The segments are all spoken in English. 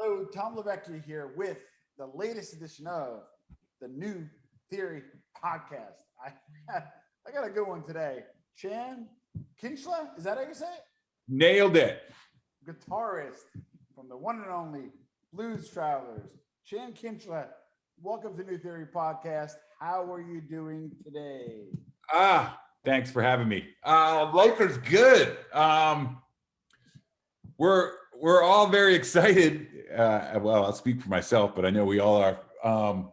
Hello, Tom Levecchia here with the latest edition of the New Theory podcast. I got a good one today. Kinchla, is that how you say it? Nailed it. Guitarist from the one and only Blues Travelers. Kinchla, welcome to New Theory podcast. How are you doing today? Thanks for having me. Life is good. We're all very excited. Well, I'll speak for myself, but I know we all are,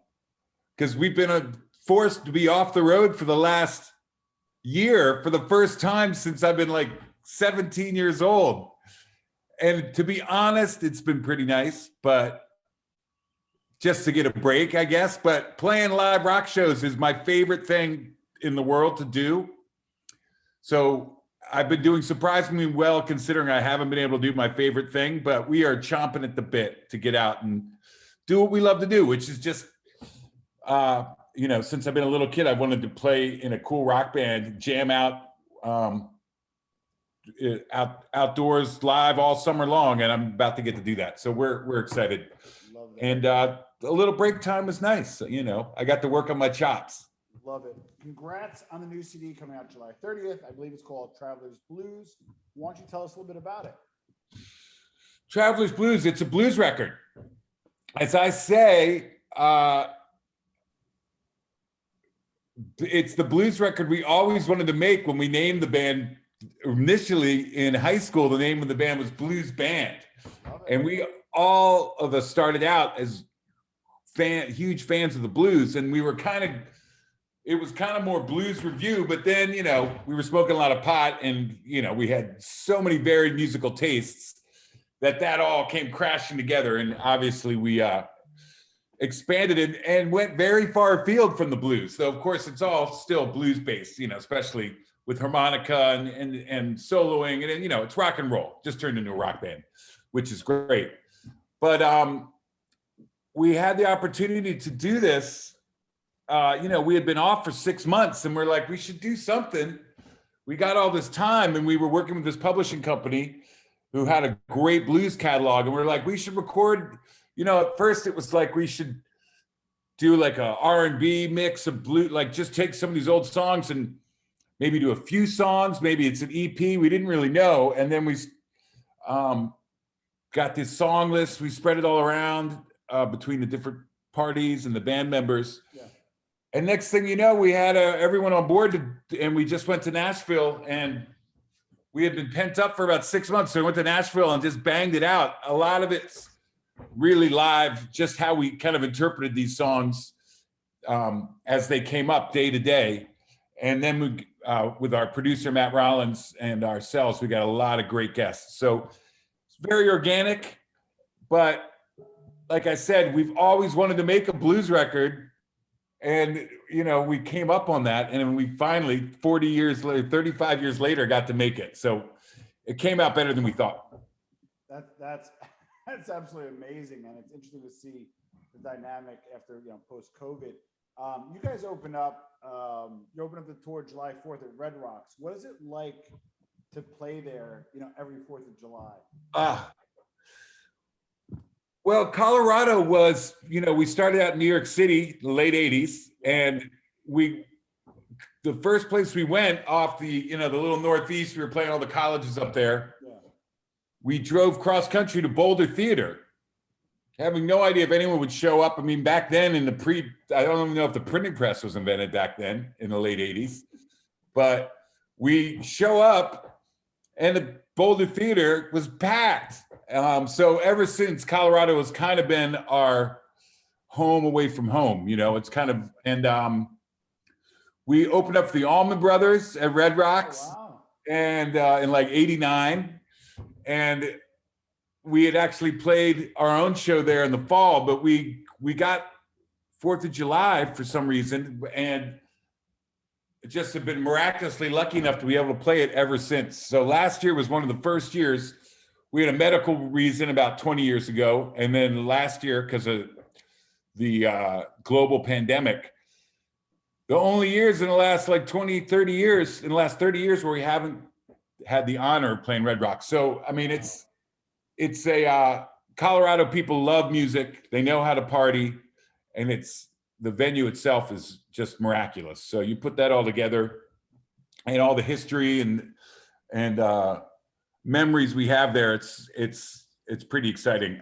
because we've been forced to be off the road for the last year for the first time since I've been like 17 years old. And to be honest, it's been pretty nice, but just to get a break, I guess. But playing live rock shows is my favorite thing in the world to do. So I've been doing surprisingly well considering I haven't been able to do my favorite thing, but we are chomping at the bit to get out and do what we love to do, which is just, since I've been a little kid, I wanted to play in a cool rock band, jam out, outdoors live all summer long, and I'm about to get to do that. So we're excited. Love that. And a little break time is nice. I got to work on my chops. Love it. Congrats on the new CD coming out July 30th. I believe it's called Travelers Blues. Why don't you tell us a little bit about it? Travelers Blues, it's a blues record. As I say, it's the blues record we always wanted to make when we named the band. Initially in high school, the name of the band was Blues Band. And we all of us started out as huge fans of the blues, and we were it was kind of more blues review, but then, we were smoking a lot of pot, and, we had so many varied musical tastes that all came crashing together. And obviously we expanded it and went very far afield from the blues. So of course it's all still blues based, especially with harmonica and soloing, and it's rock and roll, just turned into a rock band, which is great. But we had the opportunity to do this. We had been off for 6 months, and we're like, we should do something. We got all this time, and we were working with this publishing company who had a great blues catalog, and we're like, we should record. At first it was like we should do like a R&B mix of blues, like just take some of these old songs and maybe do a few songs. Maybe it's an EP. We didn't really know, and then we got this song list. We spread it all around between the different parties and the band members. Yeah. And next thing you know, we had everyone on board, and we just went to Nashville, and we had been pent up for about 6 months. So we went to Nashville and just banged it out. A lot of it's really live, just how we kind of interpreted these songs as they came up day to day. And then we, with our producer, Matt Rollins, and ourselves, we got a lot of great guests. So it's very organic, but like I said, we've always wanted to make a blues record. And, we came up on that, and we finally, 40 years later, 35 years later, got to make it. So it came out better than we thought. That's absolutely amazing. And it's interesting to see the dynamic after, post-COVID. You guys open up the tour July 4th at Red Rocks. What is it like to play there, every 4th of July? Well, Colorado was, we started out in New York City, the late 80s, and the first place we went off the little Northeast, we were playing all the colleges up there. Yeah. We drove cross country to Boulder Theater, having no idea if anyone would show up. I mean, back then I don't even know if the printing press was invented back then in the late 80s, but we show up and the Boulder Theater was packed. So ever since, Colorado has kind of been our home away from home, it's kind of, and we opened up for the Allman Brothers at Red Rocks. Oh, wow. And in like 89, and we had actually played our own show there in the fall, but we got 4th of July for some reason, and just have been miraculously lucky enough to be able to play it ever since. So last year was one of the first years. We had a medical reason about 20 years ago. And then last year, because of the global pandemic, the only years in the last like 20, 30 years, in the last 30 years where we haven't had the honor of playing Red Rocks. So, I mean, it's a Colorado people love music. They know how to party, and the venue itself is just miraculous. So you put that all together, and all the history and memories we have there. It's pretty exciting.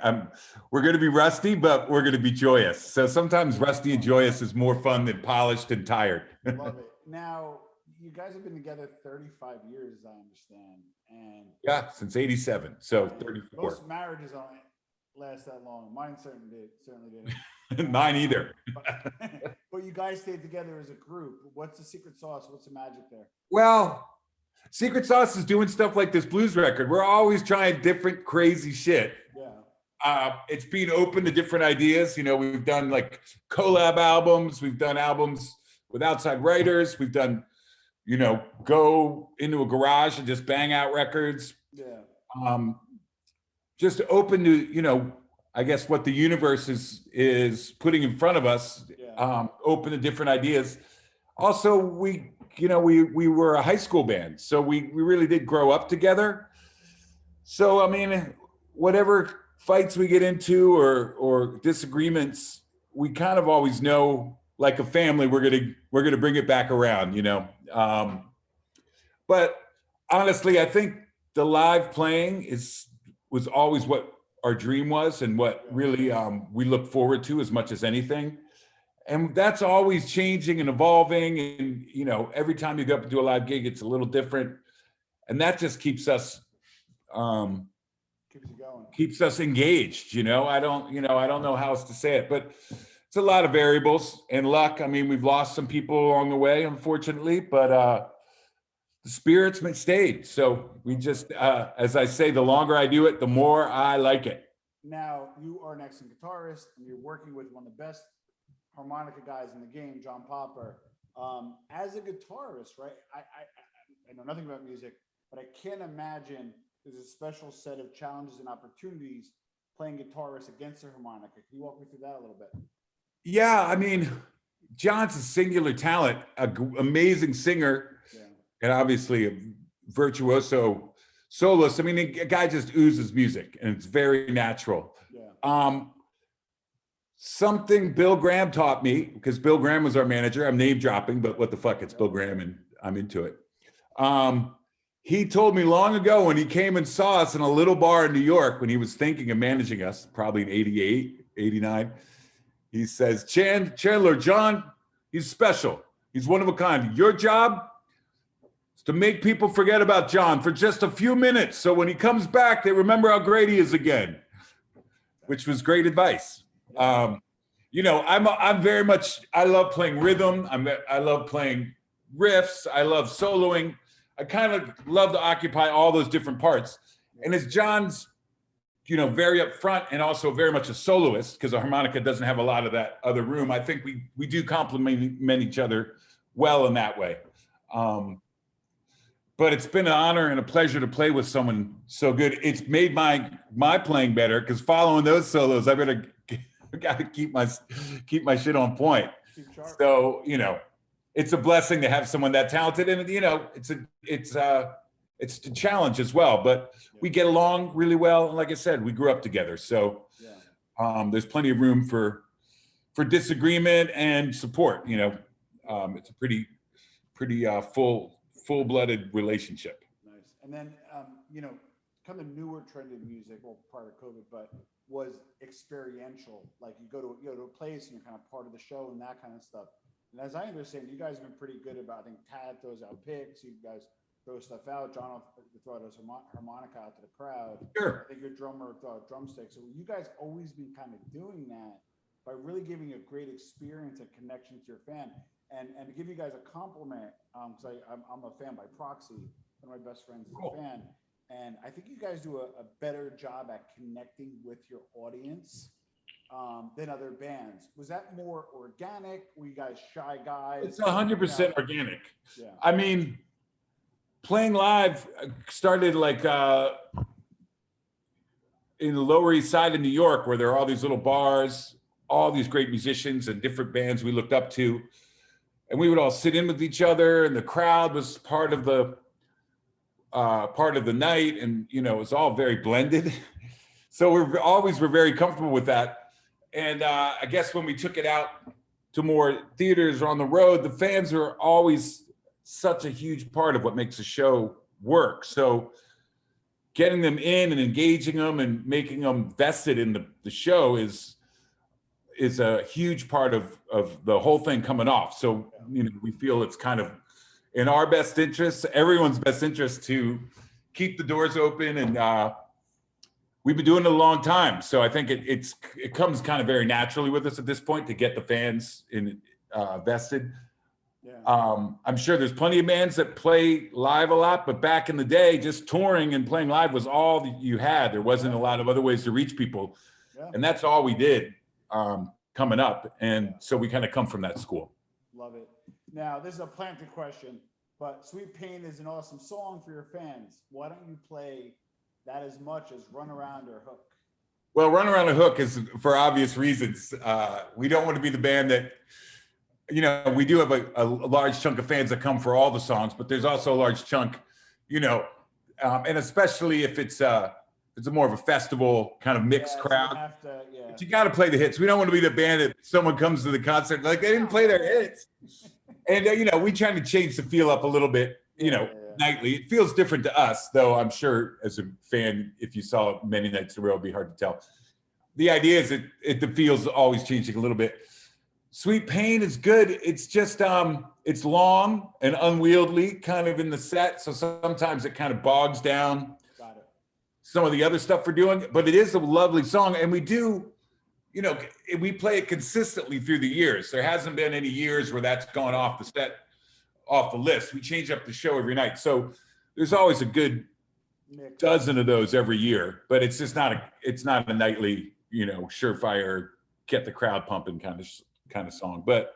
We're going to be rusty, but we're going to be joyous. So sometimes rusty and joyous is more fun than polished and tired. Love it. Now, you guys have been together 35 years, as I understand. And yeah, since 87. So 34. Most marriages don't last that long. Mine certainly didn't. Mine either. But you guys stayed together as a group. What's the secret sauce? What's the magic there? Well, secret sauce is doing stuff like this blues record. We're always trying different crazy shit. Yeah. It's being open to different ideas. You know, we've done like collab albums. We've done albums with outside writers. We've done, you know, go into a garage and just bang out records. Yeah. Just open to, you know, I guess what the universe is putting in front of us. Yeah. Open to different ideas. Also, we were a high school band, so we really did grow up together. So, I mean, whatever fights we get into or disagreements, we kind of always know, like a family, we're gonna bring it back around, you know. But honestly, I think the live playing was always what our dream was, and what really we look forward to as much as anything. And that's always changing and evolving. And, you know, every time you go up and do a live gig, it's a little different. And that just keeps us keeps us engaged. You know, I don't know how else to say it, but it's a lot of variables and luck. I mean, we've lost some people along the way, unfortunately, but the spirits stayed. So we just, as I say, the longer I do it, the more I like it. Now, you are an excellent guitarist, and you're working with one of the best harmonica guys in the game, John Popper. As a guitarist, right? I know nothing about music, but I can't imagine there's a special set of challenges and opportunities playing guitarist against the harmonica. Can you walk me through that a little bit? Yeah, I mean, John's a singular talent, amazing singer, and obviously a virtuoso soloist. I mean, a guy just oozes music, and it's very natural. Yeah. Something Bill Graham taught me, because Bill Graham was our manager. I'm name dropping, but what the fuck, it's Bill Graham, and I'm into it. He told me long ago when he came and saw us in a little bar in New York when he was thinking of managing us, probably in 88, 89. He says, Chandler, John, he's special. He's one of a kind. Your job is to make people forget about John for just a few minutes. So when he comes back, they remember how great he is again, which was great advice. You know, I'm very much, I love playing rhythm. I love playing riffs. I love soloing. I kind of love to occupy all those different parts. And as John's, you know, very upfront and also very much a soloist, because a harmonica doesn't have a lot of that other room, I think we do complement each other well in that way. But it's been an honor and a pleasure to play with someone so good. It's made my playing better, because following those solos, I got to keep my shit on point. So, you know, it's a blessing to have someone that talented, and you know, it's a challenge as well. But we get along really well, and like I said, we grew up together. So there's plenty of room for disagreement and support. You know, it's a pretty full-blooded relationship. Nice. And then you know, kind of newer trend in music, well, part of COVID, but was experiential. Like you go to a place and you're kind of part of the show and that kind of stuff. And as I understand, you guys have been pretty good about, I think Tad throws out picks, you guys throw stuff out, John will throw out his harmonica out to the crowd. Sure. I think your drummer throw out drumsticks. So you guys always been kind of doing that by really giving a great experience and connection to your fan. And to give you guys a compliment, because I'm a fan by proxy, one of my best friends is a fan. And I think you guys do a better job at connecting with your audience than other bands. Was that more organic? Were you guys shy guys? It's 100% organic. Yeah. I mean, playing live started like in the Lower East Side of New York, where there are all these little bars, all these great musicians and different bands we looked up to. And we would all sit in with each other, and the crowd was part of the night, and you know, it was all very blended. So we're very comfortable with that. And I guess when we took it out to more theaters or on the road, the fans are always such a huge part of what makes a show work. So getting them in and engaging them and making them vested in the show is a huge part of the whole thing coming off. So, we feel it's kind of in our best interest, everyone's best interest, to keep the doors open. And we've been doing it a long time. So I think it comes kind of very naturally with us at this point to get the fans vested. Yeah. I'm sure there's plenty of bands that play live a lot, but back in the day, just touring and playing live was all that you had. There wasn't a lot of other ways to reach people. Yeah. And that's all we did coming up. And so we kind of come from that school. Love it. Now, this is a planted question, but Sweet Pain is an awesome song for your fans. Why don't you play that as much as Run Around or Hook? Well, Run Around a Hook is for obvious reasons. We don't want to be the band that, we do have a large chunk of fans that come for all the songs, but there's also a large chunk, and especially if it's a more of a festival kind of mixed crowd. But you got to play the hits. We don't want to be the band that someone comes to the concert like they didn't play their hits. And we try to change the feel up a little bit, nightly. It feels different to us, though. I'm sure as a fan, if you saw it many nights in a row, it'd be hard to tell. The idea is that the feel's always changing a little bit. Sweet Pain is good. It's just it's long and unwieldy kind of in the set, so sometimes it kind of bogs down some of the other stuff we're doing, but it is a lovely song. And we do, we play it consistently through the years. There hasn't been any years where that's gone off the list. We change up the show every night, so there's always a good dozen of those every year, but it's just not a nightly, surefire, get the crowd pumping kind of song. But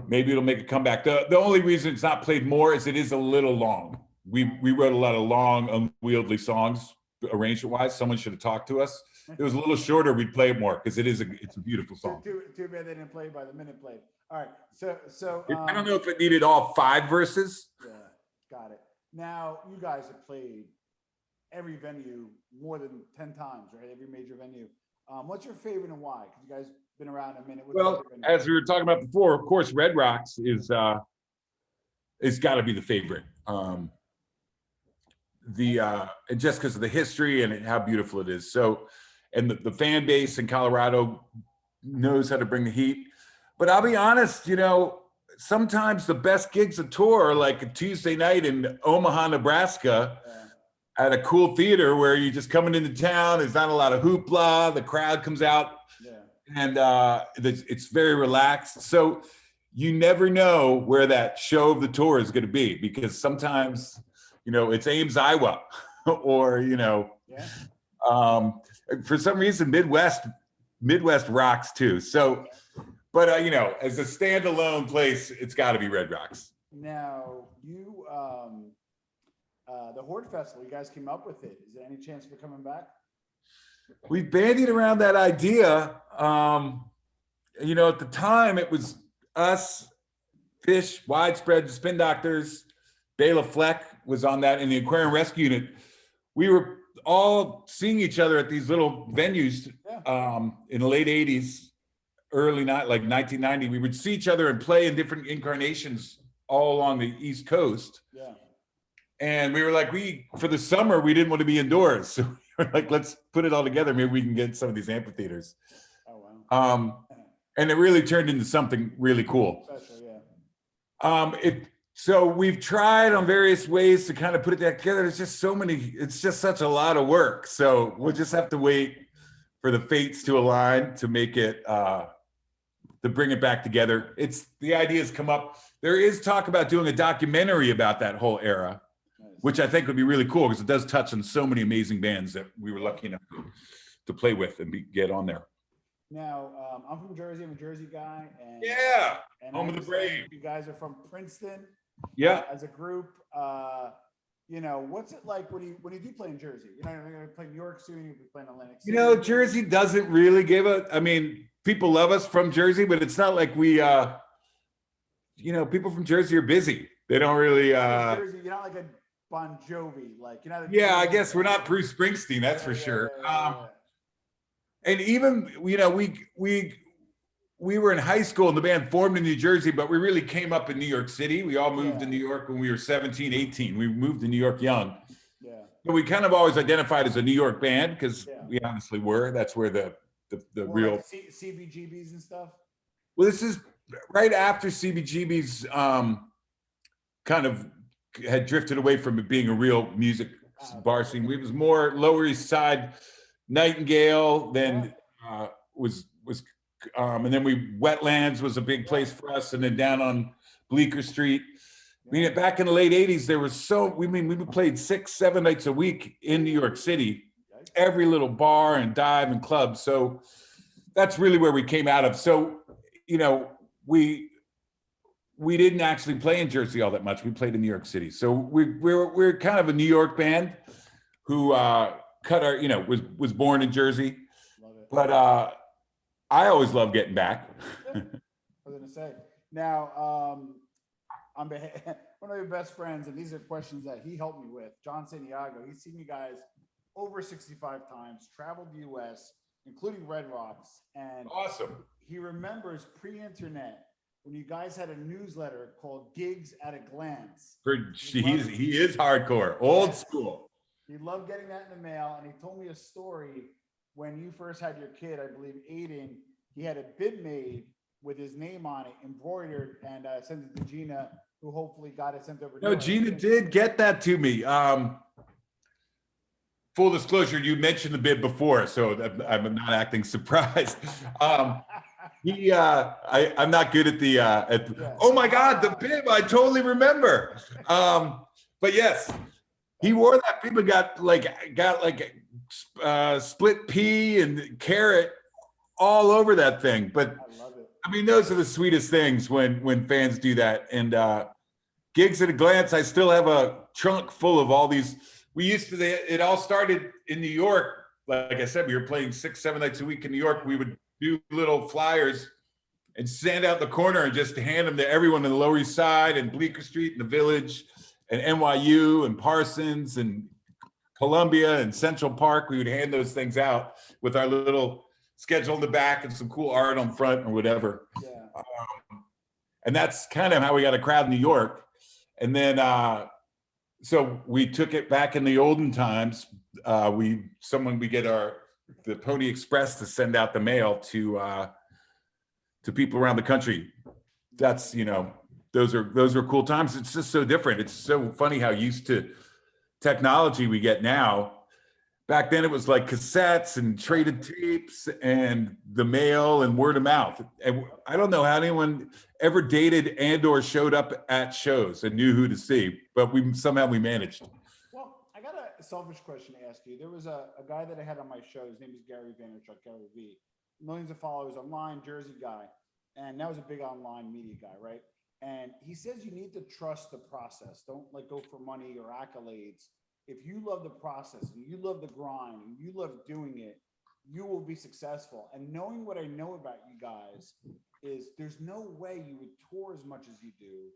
maybe it'll make a comeback. The only reason it's not played more is it is a little long. We wrote a lot of long, unwieldy songs, arrangement wise. Someone should have talked to us. It was a little shorter, we'd play it more because it's a beautiful song. Too bad they didn't play by the minute played. All right, so I don't know if it needed all 5 verses. Yeah, got it. Now you guys have played every venue more than 10 times, right? Every major venue. What's your favorite and why? Because you guys been around a minute. Well, as we were talking about before, of course, Red Rocks is got to be the favorite. And just because of the history and how beautiful it is. So, and the fan base in Colorado knows how to bring the heat. But I'll be honest, sometimes the best gigs of tour are like a Tuesday night in Omaha, Nebraska, at a cool theater where you're just coming into town. There's not a lot of hoopla. The crowd comes out, and it's very relaxed. So you never know where that show of the tour is going to be, because sometimes, it's Ames, Iowa, or, for some reason, Midwest rocks too. So, but, as a standalone place, it's got to be Red Rocks. Now, you, the Horde Festival, you guys came up with it. Is there any chance for coming back? We bandied around that idea. At the time, it was us, Fish, Widespread, the Spin Doctors, Bela Fleck was on that, in the Aquarium Rescue Unit. We were all seeing each other at these little venues in the late 80s, early like 1990. We would see each other and play in different incarnations all along the East Coast. Yeah. And we were like, for the summer, we didn't want to be indoors. So we were like, let's put it all together. Maybe we can get some of these amphitheaters. Oh, wow. And it really turned into something really cool. Special, yeah. So we've tried on various ways to kind of put it together. There's just it's just such a lot of work. So we'll just have to wait for the fates to align to make it, to bring it back together. The ideas come up. There is talk about doing a documentary about that whole era, which I think would be really cool because it does touch on so many amazing bands that we were lucky enough to play with and get on there. Now, I'm from Jersey. I'm a Jersey guy. And, home of the brave. You guys are from Princeton. Yeah. As a group, what's it like when you do play in Jersey? You're going to play New York soon. You'll be playing Atlantic City. Jersey doesn't really people love us from Jersey, but it's not like we, people from Jersey are busy. They don't really. Jersey, you're not like Bon Jovi, like, you know. Yeah, I guess we're not Bruce Springsteen, that's for sure. And even, you know, we were in high school and the band formed in New Jersey, but we really came up in New York City. We all moved to New York when we were 17, 18. We moved to New York young. Yeah. But we kind of always identified as a New York band because we honestly were. That's where the real like CBGBs and stuff. Well, this is right after CBGB's kind of had drifted away from it being a real music bar scene. It was more Lower East Side, Nightingale, then and then Wetlands was a big place for us, and then down on Bleecker Street. I mean, back in the late 80s, there was we played 6-7 nights a week in New York City, every little bar and dive and club. So that's really where we came out of. So, you know, we didn't actually play in Jersey all that much. We played in New York City. So we're kind of a New York band who was born in Jersey. But I always love getting back. I was gonna say, now, on behalf, one of your best friends, and these are questions that he helped me with, John Santiago. He's seen you guys over 65 times, traveled the US, including Red Rocks, and awesome. He remembers pre-internet when you guys had a newsletter called Gigs at a Glance. He is hardcore, old school. He loved getting that in the mail, and he told me a story when you first had your kid, I believe Aiden. He had a bib made with his name on it, embroidered, and sent it to Gina, who hopefully got it sent over. No, Gina did get that to me. Full disclosure, you mentioned the bib before, so I'm not acting surprised. I'm not good at the. Oh my God, the bib! I totally remember. But yes, he wore that bib and got like split pea and carrot all over that thing. But I love it. I mean, those are the sweetest things when fans do that. And Gigs at a Glance, I still have a trunk full of all these. It all started in New York. Like I said, we were playing 6-7 nights a week in New York. We would do little flyers and stand out in the corner and just hand them to everyone in the Lower East Side and Bleecker Street and the Village and NYU and Parsons and Columbia and Central Park. We would hand those things out with our little schedule in the back and some cool art on front or whatever. Yeah. And that's kind of how we got a crowd in New York. And then, so we took it back in the olden times. We get the Pony Express to send out the mail to people around the country. That's, you know, those are cool times. It's just so different. It's so funny how used to technology we get now. Back then it was like cassettes and traded tapes and the mail and word of mouth. And I don't know how anyone ever dated and or showed up at shows and knew who to see, but we managed. Well, I got a selfish question to ask you. There was a guy that I had on my show. His name is Gary Vaynerchuk, Gary V. Millions of followers online, Jersey guy. And that was a big online media guy, right? And he says you need to trust the process. Don't go for money or accolades. If you love the process and you love the grind and you love doing it, you will be successful. And knowing what I know about you guys is there's no way you would tour as much as you do.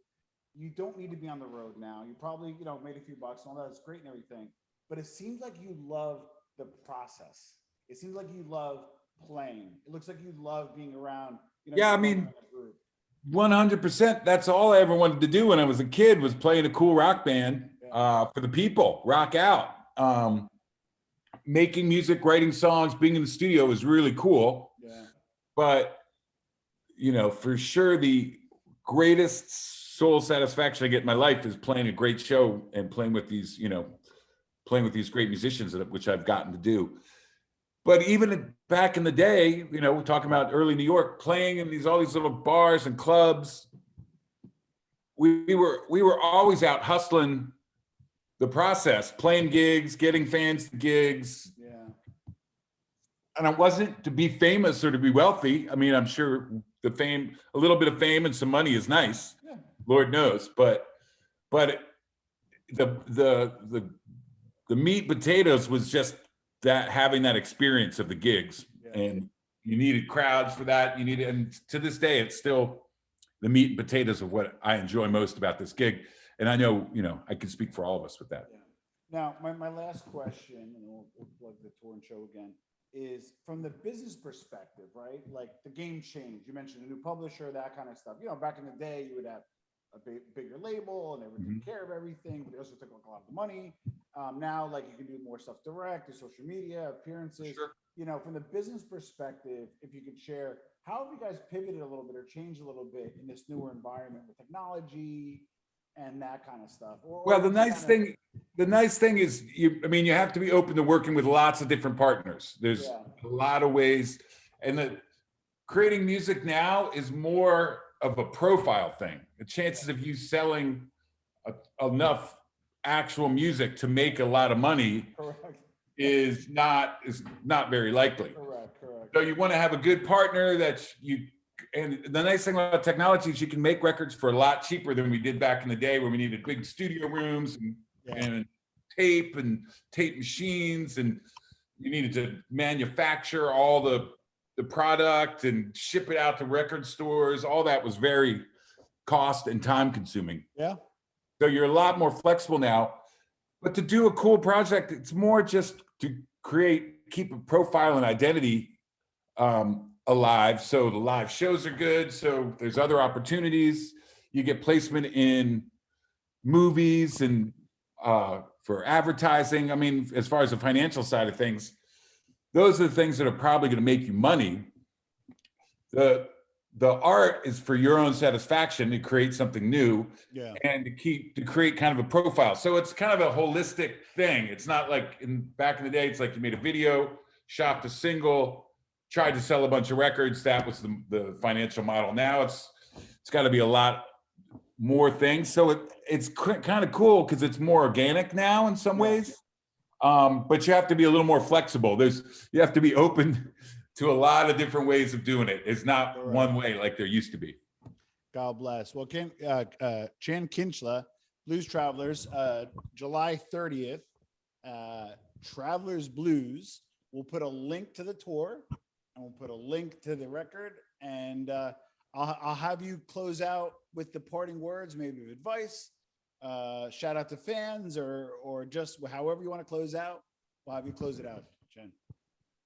You don't need to be on the road now. You probably, made a few bucks and all that. It's great and everything. But it seems like you love the process. It seems like you love playing. It looks like you love being around. Yeah, I mean, 100%. That's all I ever wanted to do when I was a kid was play in a cool rock band. For the people, rock out. Making music, writing songs, being in the studio was really cool. Yeah. But, for sure, the greatest soul satisfaction I get in my life is playing a great show and playing with these great musicians, which I've gotten to do. But even back in the day, we're talking about early New York, playing in all these little bars and clubs. We were always out hustling the process, playing gigs, getting fans to gigs. Yeah. And it wasn't to be famous or to be wealthy. I mean, I'm sure a little bit of fame and some money is nice. Yeah. Lord knows. But the meat and potatoes was just that, having that experience of the gigs. Yeah. And you needed crowds for that. And to this day, it's still the meat and potatoes of what I enjoy most about this gig. And I know, I can speak for all of us with that. Yeah. Now, my last question, and we'll plug the tour and show again, is from the business perspective, right? Like the game changed. You mentioned a new publisher, that kind of stuff. Back in the day, you would have a bigger label and they would take care of everything, but they also took a lot of the money. Now, like you can do more stuff direct, do social media, appearances. Sure. From the business perspective, if you could share, how have you guys pivoted a little bit or changed a little bit in this newer environment with technology and that kind of stuff? Well, the nice thing is, you have to be open to working with lots of different partners. There's a lot of ways, and creating music now is more of a profile thing. The chances of you selling enough actual music to make a lot of money is not very likely. Correct. So you want to have a good partner and the nice thing about technology is you can make records for a lot cheaper than we did back in the day, where we needed big studio rooms and tape machines, and you needed to manufacture all the product and ship it out to record stores. All that was very cost and time consuming. Yeah. So you're a lot more flexible now. But to do a cool project, it's more just to keep a profile and identity alive. So the live shows are good. So there's other opportunities. You get placement in movies and for advertising. As far as the financial side of things, those are the things that are probably going to make you money. The art is for your own satisfaction, to create something new and to create kind of a profile. So it's kind of a holistic thing. It's not like back in the day, it's like you made a video, shopped a single, tried to sell a bunch of records. That was the financial model. Now it's got to be a lot more things. So it's kind of cool because it's more organic now in some ways. But you have to be a little more flexible. You have to be open to a lot of different ways of doing it. It's not one way like there used to be. God bless. Well, Chan Kinchla, Blues Travelers, July 30th, Travelers Blues. We'll put a link to the tour and we'll put a link to the record, and I'll have you close out with the parting words, maybe of advice, shout out to fans, or just however you want to close out. We'll have you close it out, Chen.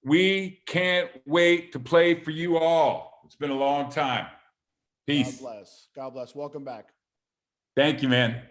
We can't wait to play for you all. It's been a long time. Peace. God bless. God bless. Welcome back. Thank you, man.